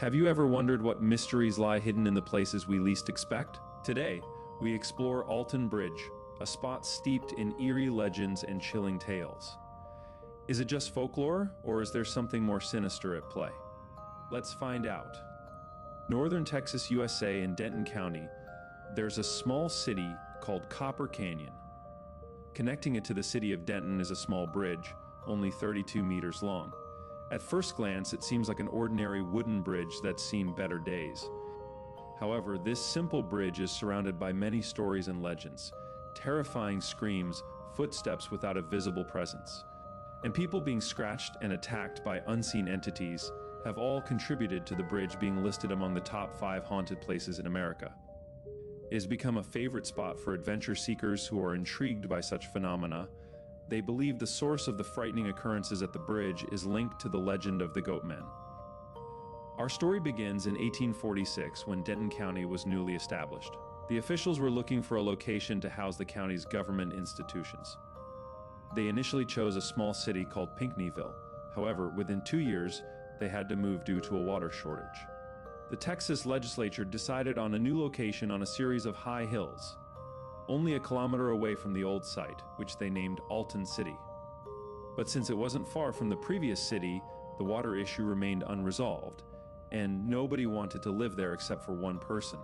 Have you ever wondered what mysteries lie hidden in the places we least expect? Today, we explore Alton Bridge, a spot steeped in eerie legends and chilling tales. Is it just folklore, or is there something more sinister at play? Let's find out. Northern Texas, USA, in Denton County, there's a small city called Copper Canyon. Connecting it to the city of Denton is a small bridge, only 32 meters long. At first glance, it seems like an ordinary wooden bridge that's seen better days. However, this simple bridge is surrounded by many stories and legends, terrifying screams, footsteps without a visible presence, and people being scratched and attacked by unseen entities have all contributed to the bridge being listed among the top 5 haunted places in America. It has become a favorite spot for adventure seekers who are intrigued by such phenomena. They believe the source of the frightening occurrences at the bridge is linked to the legend of the Goatmen. Our story begins in 1846 when Denton County was newly established. The officials were looking for a location to house the county's government institutions. They initially chose a small city called Pinckneyville. However, within 2 years, they had to move due to a water shortage. The Texas legislature decided on a new location on a series of high hills, only a kilometer away from the old site, which they named Alton City. But since it wasn't far from the previous city, the water issue remained unresolved, and nobody wanted to live there except for one person.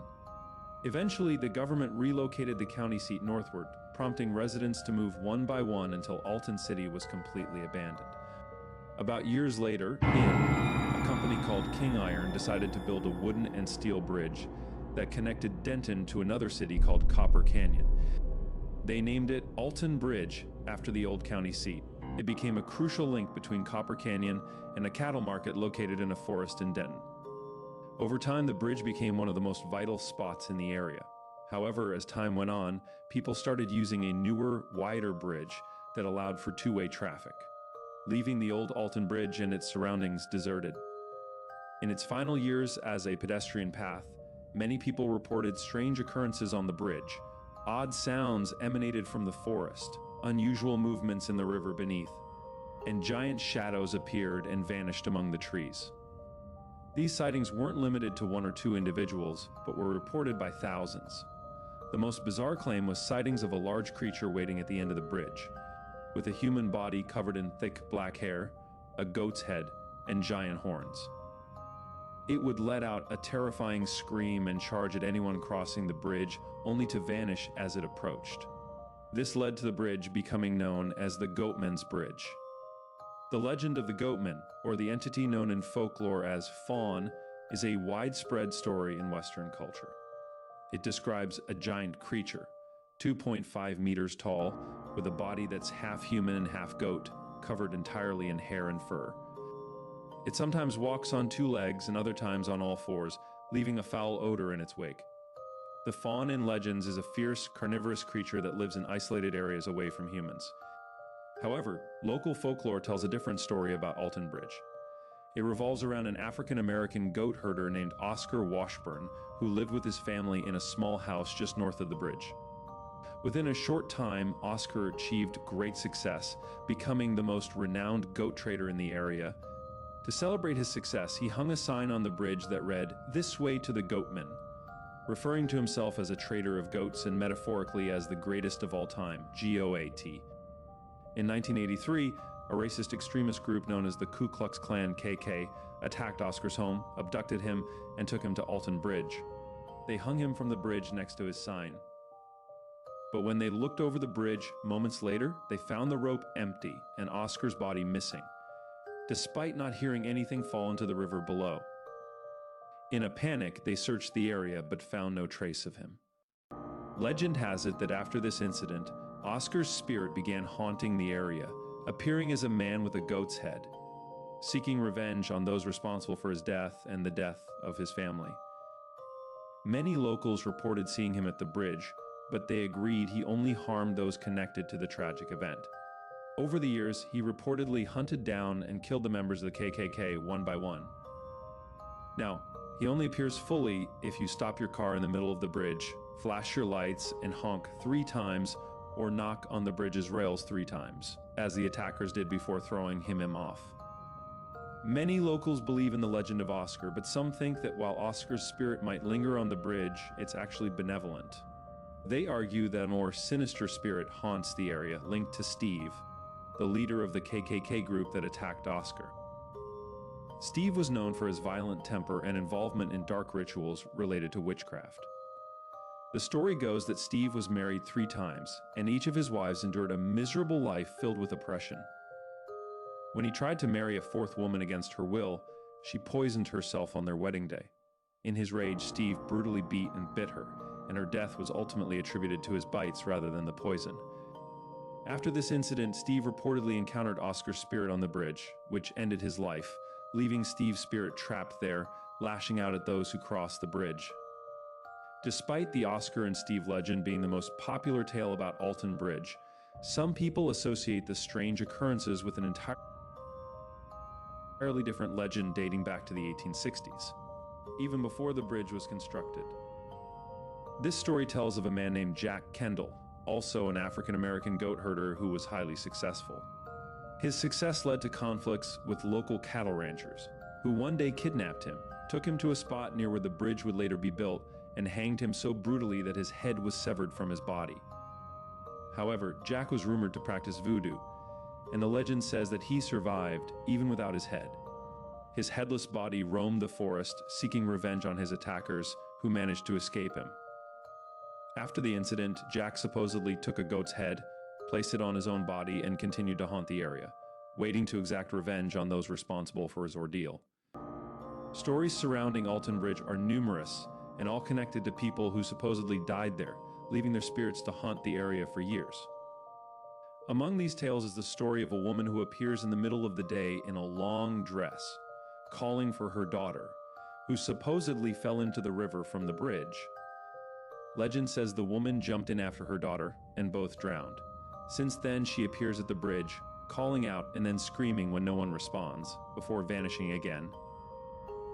Eventually, the government relocated the county seat northward, prompting residents to move one by one until Alton City was completely abandoned. About years later, a company called King Iron decided to build a wooden and steel bridge that connected Denton to another city called Copper Canyon. They named it Alton Bridge after the old county seat. It became a crucial link between Copper Canyon and a cattle market located in a forest in Denton. Over time, the bridge became one of the most vital spots in the area. However, as time went on, people started using a newer, wider bridge that allowed for two-way traffic, leaving the old Alton Bridge and its surroundings deserted. In its final years as a pedestrian path, many people reported strange occurrences on the bridge. Odd sounds emanated from the forest, unusual movements in the river beneath, and giant shadows appeared and vanished among the trees. These sightings weren't limited to one or two individuals, but were reported by thousands. The most bizarre claim was sightings of a large creature waiting at the end of the bridge, with a human body covered in thick black hair, a goat's head, and giant horns. It would let out a terrifying scream and charge at anyone crossing the bridge, only to vanish as it approached. This led to the bridge becoming known as the Goatmen's Bridge. The legend of the Goatmen, or the entity known in folklore as Fawn, is a widespread story in Western culture. It describes a giant creature, 2.5 meters tall, with a body that's half human and half goat, covered entirely in hair and fur. It sometimes walks on 2 legs and other times on all 4s, leaving a foul odor in its wake. The Fawn in legends is a fierce, carnivorous creature that lives in isolated areas away from humans. However, local folklore tells a different story about Alton Bridge. It revolves around an African-American goat herder named Oscar Washburn, who lived with his family in a small house just north of the bridge. Within a short time, Oscar achieved great success, becoming the most renowned goat trader in the area. To celebrate his success, he hung a sign on the bridge that read, "This way to the Goatmen," referring to himself as a trader of goats and metaphorically as the greatest of all time, GOAT. In 1983, a racist extremist group known as the Ku Klux Klan KK attacked Oscar's home, abducted him, and took him to Alton Bridge. They hung him from the bridge next to his sign. But when they looked over the bridge moments later, they found the rope empty and Oscar's body missing, despite not hearing anything fall into the river below. In a panic, they searched the area but found no trace of him. Legend has it that after this incident, Oscar's spirit began haunting the area, appearing as a man with a goat's head, seeking revenge on those responsible for his death and the death of his family. Many locals reported seeing him at the bridge, but they agreed he only harmed those connected to the tragic event. Over the years, he reportedly hunted down and killed the members of the KKK one by one. Now, he only appears fully if you stop your car in the middle of the bridge, flash your lights, and honk 3 times or knock on the bridge's rails 3 times, as the attackers did before throwing him off. Many locals believe in the legend of Oscar, but some think that while Oscar's spirit might linger on the bridge, it's actually benevolent. They argue that a more sinister spirit haunts the area, linked to Steve, the leader of the KKK group that attacked Oscar. Steve was known for his violent temper and involvement in dark rituals related to witchcraft. The story goes that Steve was married 3 times, and each of his wives endured a miserable life filled with oppression. When he tried to marry a 4th woman against her will, she poisoned herself on their wedding day. In his rage, Steve brutally beat and bit her, and her death was ultimately attributed to his bites rather than the poison. After this incident, Steve reportedly encountered Oscar's spirit on the bridge, which ended his life, leaving Steve's spirit trapped there, lashing out at those who crossed the bridge. Despite the Oscar and Steve legend being the most popular tale about Alton Bridge, some people associate the strange occurrences with an entirely different legend dating back to the 1860s, even before the bridge was constructed. This story tells of a man named Jack Kendall, also an African-American goat herder who was highly successful. His success led to conflicts with local cattle ranchers, who one day kidnapped him, took him to a spot near where the bridge would later be built, and hanged him so brutally that his head was severed from his body. However, Jack was rumored to practice voodoo, and the legend says that he survived even without his head. His headless body roamed the forest, seeking revenge on his attackers, who managed to escape him. After the incident, Jack supposedly took a goat's head, placed it on his own body, and continued to haunt the area, waiting to exact revenge on those responsible for his ordeal. Stories surrounding Alton Bridge are numerous, and all connected to people who supposedly died there, leaving their spirits to haunt the area for years. Among these tales is the story of a woman who appears in the middle of the day in a long dress, calling for her daughter, who supposedly fell into the river from the bridge. Legend says the woman jumped in after her daughter, and both drowned. Since then, she appears at the bridge, calling out and then screaming when no one responds, before vanishing again.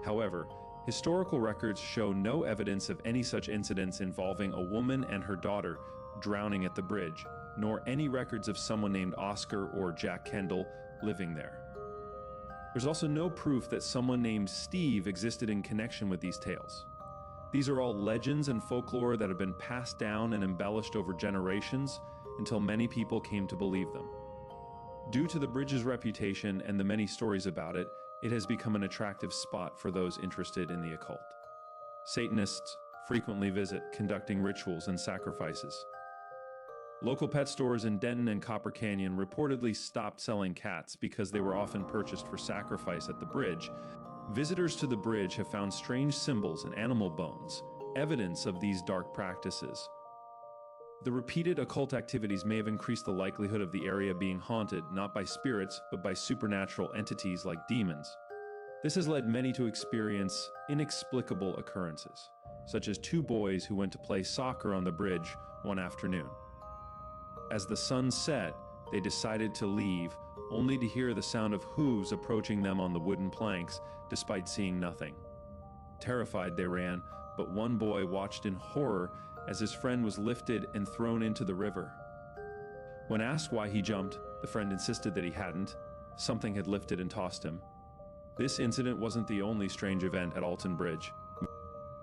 However, historical records show no evidence of any such incidents involving a woman and her daughter drowning at the bridge, nor any records of someone named Oscar or Jack Kendall living there. There's also no proof that someone named Steve existed in connection with these tales. These are all legends and folklore that have been passed down and embellished over generations until many people came to believe them. Due to the bridge's reputation and the many stories about it, it has become an attractive spot for those interested in the occult. Satanists frequently visit, conducting rituals and sacrifices. Local pet stores in Denton and Copper Canyon reportedly stopped selling cats because they were often purchased for sacrifice at the bridge. Visitors to the bridge have found strange symbols and animal bones, evidence of these dark practices. The repeated occult activities may have increased the likelihood of the area being haunted not by spirits, but by supernatural entities like demons. This has led many to experience inexplicable occurrences, such as 2 boys who went to play soccer on the bridge one afternoon. As the sun set, they decided to leave, only to hear the sound of hooves approaching them on the wooden planks, despite seeing nothing. Terrified, they ran, but one boy watched in horror as his friend was lifted and thrown into the river. When asked why he jumped, the friend insisted that he hadn't. Something had lifted and tossed him. This incident wasn't the only strange event at Alton Bridge.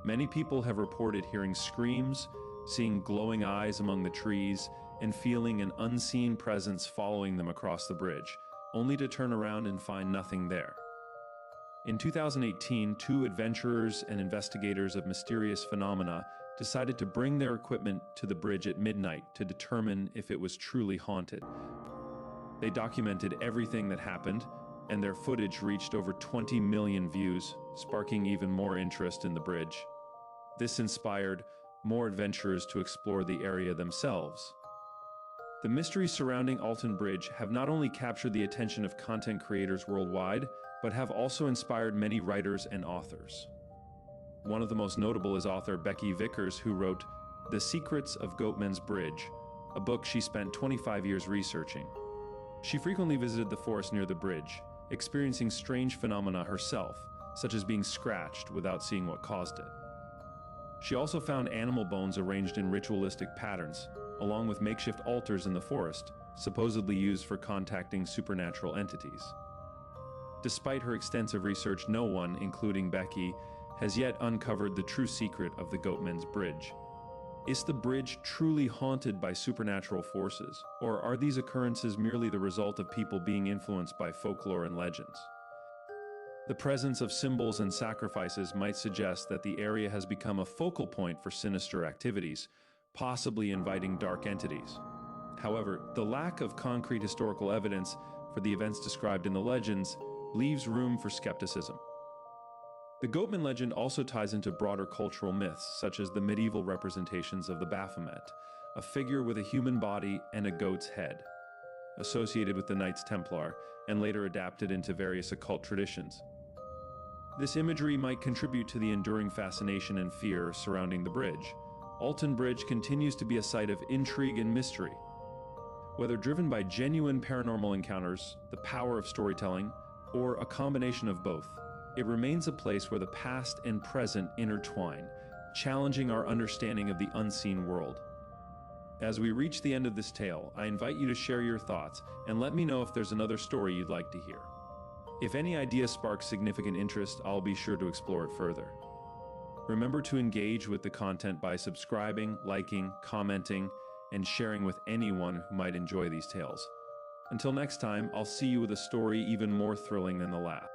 Many people have reported hearing screams, seeing glowing eyes among the trees, and feeling an unseen presence following them across the bridge, only to turn around and find nothing there. In 2018, 2 adventurers and investigators of mysterious phenomena decided to bring their equipment to the bridge at midnight to determine if it was truly haunted. They documented everything that happened, and their footage reached over 20 million views, sparking even more interest in the bridge. This inspired more adventurers to explore the area themselves. The mysteries surrounding Alton Bridge have not only captured the attention of content creators worldwide, but have also inspired many writers and authors. One of the most notable is author Becky Vickers, who wrote The Secrets of Goatman's Bridge, a book she spent 25 years researching. She frequently visited the forest near the bridge, experiencing strange phenomena herself, such as being scratched without seeing what caused it. She also found animal bones arranged in ritualistic patterns, along with makeshift altars in the forest, supposedly used for contacting supernatural entities. Despite her extensive research, no one, including Becky, has yet uncovered the true secret of the Goatman's Bridge. Is the bridge truly haunted by supernatural forces, or are these occurrences merely the result of people being influenced by folklore and legends? The presence of symbols and sacrifices might suggest that the area has become a focal point for sinister activities, possibly inviting dark entities. However, the lack of concrete historical evidence for the events described in the legends leaves room for skepticism. The Goatman legend also ties into broader cultural myths, such as the medieval representations of the Baphomet, a figure with a human body and a goat's head, associated with the Knights Templar and later adapted into various occult traditions. This imagery might contribute to the enduring fascination and fear surrounding the bridge. Alton Bridge continues to be a site of intrigue and mystery. Whether driven by genuine paranormal encounters, the power of storytelling, or a combination of both, it remains a place where the past and present intertwine, challenging our understanding of the unseen world. As we reach the end of this tale, I invite you to share your thoughts and let me know if there's another story you'd like to hear. If any idea sparks significant interest, I'll be sure to explore it further. Remember to engage with the content by subscribing, liking, commenting, and sharing with anyone who might enjoy these tales. Until next time, I'll see you with a story even more thrilling than the last.